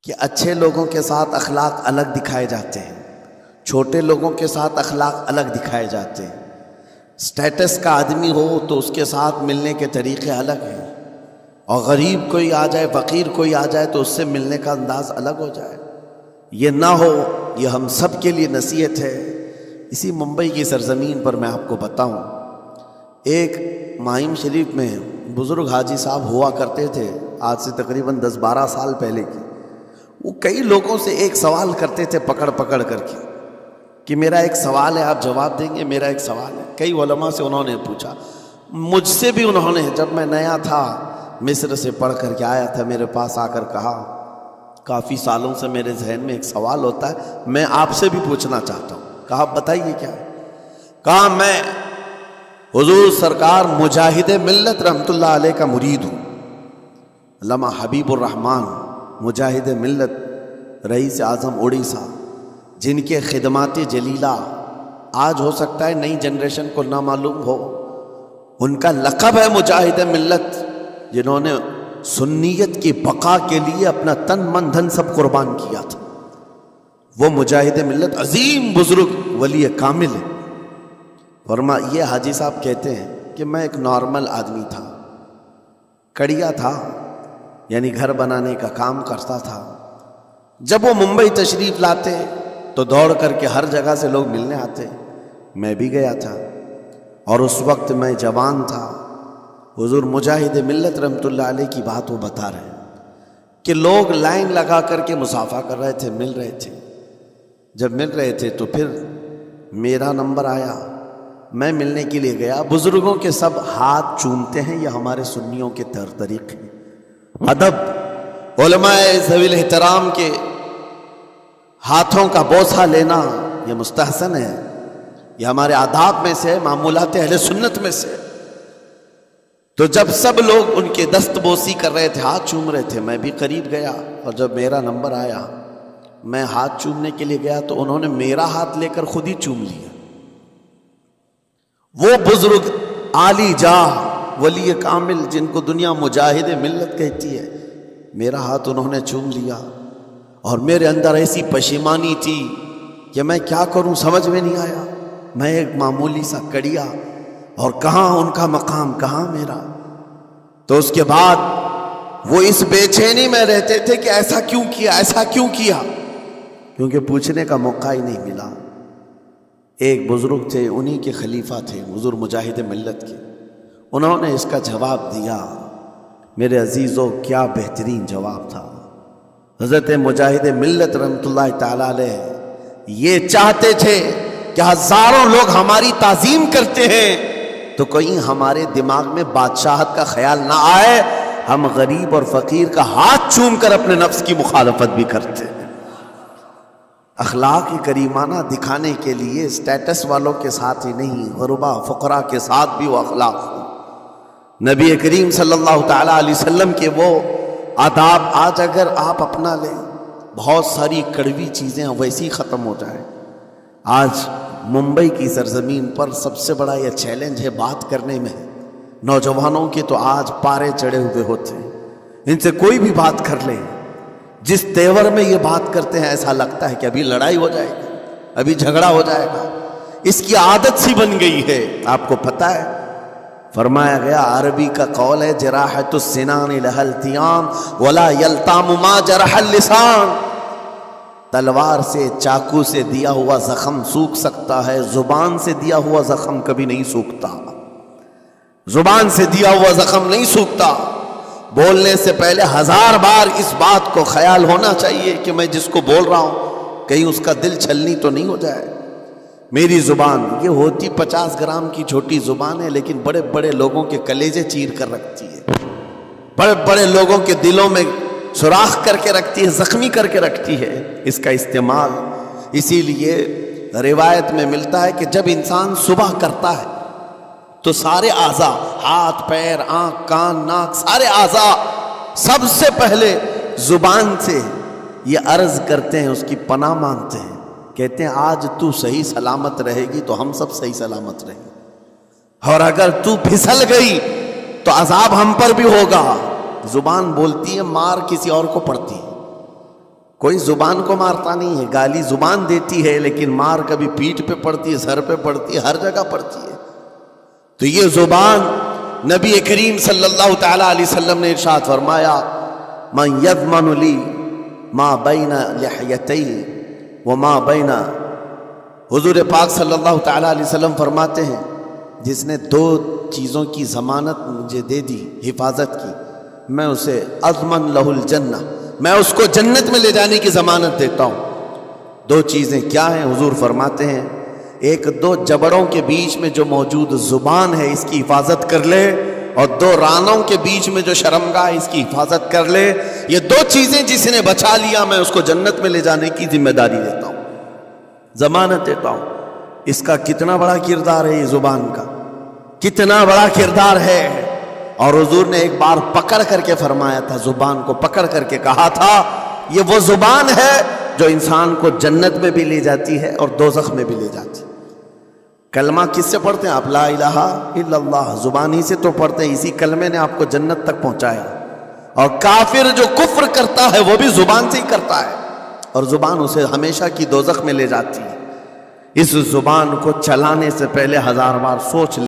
کہ اچھے لوگوں کے ساتھ اخلاق الگ دکھائے جاتے ہیں، چھوٹے لوگوں کے ساتھ اخلاق الگ دکھائے جاتے ہیں۔ سٹیٹس کا آدمی ہو تو اس کے ساتھ ملنے کے طریقے الگ ہیں، اور غریب کوئی آ جائے، فقیر کوئی آ جائے تو اس سے ملنے کا انداز الگ ہو جائے۔ یہ نہ ہو، یہ ہم سب کے لیے نصیحت ہے۔ اسی ممبئی کی سرزمین پر میں آپ کو بتاؤں، ایک ماہم شریف میں بزرگ حاجی صاحب ہوا کرتے تھے، آج سے تقریباً 10-12 سال پہلے کی۔ وہ کئی لوگوں سے ایک سوال کرتے تھے پکڑ پکڑ کر کے کہ میرا ایک سوال ہے، آپ جواب دیں گے، میرا ایک سوال ہے۔ کئی علماء سے انہوں نے پوچھا، مجھ سے بھی انہوں نے، جب میں نیا تھا مصر سے پڑھ کر کے آیا تھا، میرے پاس آ کر کہا، کافی سالوں سے میرے ذہن میں ایک سوال ہوتا ہے، میں آپ سے بھی پوچھنا چاہتا ہوں۔ کہا بتائیے کیا ہے؟ کہا میں حضور سرکار مجاہد ملت رحمت اللہ علیہ کا مرید ہوں۔ علامہ حبیب الرحمن مجاہد ملت، رئیس اعظم اڑیسہ، جن کے خدمات جلیلہ آج ہو سکتا ہے نئی جنریشن کو نہ معلوم ہو، ان کا لقب ہے مجاہد ملت، جنہوں نے سنیت کی بقا کے لیے اپنا تن من دھن سب قربان کیا تھا۔ وہ مجاہد ملت عظیم بزرگ ولی کامل ہے۔ فرما یہ حاجی صاحب کہتے ہیں کہ میں ایک نارمل آدمی تھا، کڑیا تھا، یعنی گھر بنانے کا کام کرتا تھا۔ جب وہ ممبئی تشریف لاتے تو دوڑ کر کے ہر جگہ سے لوگ ملنے آتے، میں بھی گیا تھا، اور اس وقت میں جوان تھا۔ حضور مجاہد ملت رحمت اللہ علیہ کی بات وہ بتا رہے ہیں کہ لوگ لائن لگا کر کے مصافحہ کر رہے تھے، مل رہے تھے۔ جب مل رہے تھے تو پھر میرا نمبر آیا، میں ملنے کے لیے گیا۔ بزرگوں کے سب ہاتھ چومتے ہیں، یہ ہمارے سنیوں کے طریق ہیں۔ ادب، علماء ذوی الاحترام کے ہاتھوں کا بوسہ لینا یہ مستحسن ہے، یہ ہمارے آداب میں سے، معمولات اہل سنت میں سے۔ تو جب سب لوگ ان کے دست بوسی کر رہے تھے، ہاتھ چوم رہے تھے، میں بھی قریب گیا، اور جب میرا نمبر آیا، میں ہاتھ چومنے کے لیے گیا تو انہوں نے میرا ہاتھ لے کر خود ہی چوم لیا۔ وہ بزرگ عالی جاہ ولی کامل جن کو دنیا مجاہد ملت کہتی ہے، میرا ہاتھ انہوں نے چوم لیا، اور میرے اندر ایسی پشیمانی تھی کہ میں کیا کروں سمجھ میں نہیں آیا۔ میں ایک معمولی سا کڑیا، اور کہاں ان کا مقام، کہاں میرا۔ تو اس کے بعد وہ اس بے چینی میں رہتے تھے کہ ایسا کیوں کیا، ایسا کیوں کیا، کیونکہ پوچھنے کا موقع ہی نہیں ملا۔ ایک بزرگ تھے، انہی کے خلیفہ تھے حضور مجاہد ملت کے، انہوں نے اس کا جواب دیا۔ میرے عزیزوں، کیا بہترین جواب تھا۔ حضرت مجاہد ملت رحمت اللہ تعالی علیہ یہ چاہتے تھے کہ ہزاروں لوگ ہماری تعظیم کرتے ہیں تو کہیں ہمارے دماغ میں بادشاہت کا خیال نہ آئے، ہم غریب اور فقیر کا ہاتھ چوم کر اپنے نفس کی مخالفت بھی کرتے ہیں۔ اخلاق کریمانہ دکھانے کے لیے سٹیٹس والوں کے ساتھ ہی نہیں، غربا فقراء کے ساتھ بھی وہ اخلاق ہو۔ نبی کریم صلی اللہ تعالیٰ علیہ وسلم کے وہ آداب آج اگر آپ اپنا لیں، بہت ساری کڑوی چیزیں ویسی ختم ہو جائیں۔ آج ممبئی کی سرزمین پر سب سے بڑا یہ چیلنج ہے بات کرنے میں، نوجوانوں کے تو آج پارے چڑھے ہوئے ہوتے ہیں، ان سے کوئی بھی بات کر لیں، جس تیور میں یہ بات کرتے ہیں ایسا لگتا ہے کہ ابھی لڑائی ہو جائے گی، ابھی جھگڑا ہو جائے گا۔ اس کی عادت سی بن گئی ہے۔ آپ کو پتہ ہے فرمایا گیا، عربی کا قول ہے، جراحت السنان لها التیام ولا یلتام ما جرح اللسان۔ تلوار سے، چاقو سے دیا ہوا زخم سوکھ سکتا ہے، زبان سے دیا ہوا زخم کبھی نہیں سوکھتا۔ زبان سے دیا ہوا زخم نہیں سوکھتا۔ بولنے سے پہلے 1000 بار اس بات کو خیال ہونا چاہیے کہ میں جس کو بول رہا ہوں کہیں اس کا دل چھلنی تو نہیں ہو جائے۔ میری زبان یہ ہوتی 50 گرام کی چھوٹی زبان ہے، لیکن بڑے بڑے لوگوں کے کلیجے چیر کر رکھتی ہے، بڑے بڑے لوگوں کے دلوں میں سوراخ کر کے رکھتی ہے، زخمی کر کے رکھتی ہے اس کا استعمال۔ اسی لیے روایت میں ملتا ہے کہ جب انسان صبح کرتا ہے تو سارے اعضاء، ہاتھ پیر آنکھ کان ناک، سارے اعضاء سب سے پہلے زبان سے یہ عرض کرتے ہیں، اس کی پناہ مانگتے ہیں، کہتے ہیں آج تو صحیح سلامت رہے گی تو ہم سب صحیح سلامت رہیں گے، اور اگر تو پھسل گئی تو عذاب ہم پر بھی ہوگا۔ زبان بولتی ہے، مار کسی اور کو پڑتی ہے۔ کوئی زبان کو مارتا نہیں ہے، گالی زبان دیتی ہے، لیکن مار کبھی پیٹھ پہ پڑتی ہے، سر پہ پڑتی ہے، ہر جگہ پڑتی ہے۔ تو یہ زبان نبی کریم صلی اللہ تعالی علیہ وسلم نے ارشاد فرمایا، من یضمن لی ما بین لحیتی وما بین، حضور پاک صلی اللہ تعالی علیہ وسلم فرماتے ہیں جس نے دو چیزوں کی ضمانت مجھے دے دی، حفاظت کی، میں اسے اضمن لہ الجنہ، میں اس کو جنت میں لے جانے کی ضمانت دیتا ہوں۔ دو چیزیں کیا ہیں؟ حضور فرماتے ہیں ایک دو جبڑوں کے بیچ میں جو موجود زبان ہے اس کی حفاظت کر لے، اور دو رانوں کے بیچ میں جو شرمگاہ ہے اس کی حفاظت کر لے، یہ دو چیزیں جس نے بچا لیا میں اس کو جنت میں لے جانے کی ذمہ داری دیتا ہوں، ضمانت دیتا ہوں۔ اس کا کتنا بڑا کردار ہے، یہ زبان کا کتنا بڑا کردار ہے۔ اور حضور نے ایک بار پکڑ کر کے فرمایا تھا، زبان کو پکڑ کر کے کہا تھا یہ وہ زبان ہے جو انسان کو جنت میں بھی لے جاتی ہے اور دوزخ میں بھی لے جاتی ہے۔ کلمہ کس سے پڑھتے ہیں آپ؟ لا الہ الا اللہ، زبان ہی سے تو پڑھتے ہیں، اسی کلمے نے آپ کو جنت تک پہنچایا۔ اور کافر جو کفر کرتا ہے وہ بھی زبان سے ہی کرتا ہے، اور زبان اسے ہمیشہ کی دوزخ میں لے جاتی ہے۔ اس زبان کو چلانے سے پہلے 1000 بار سوچ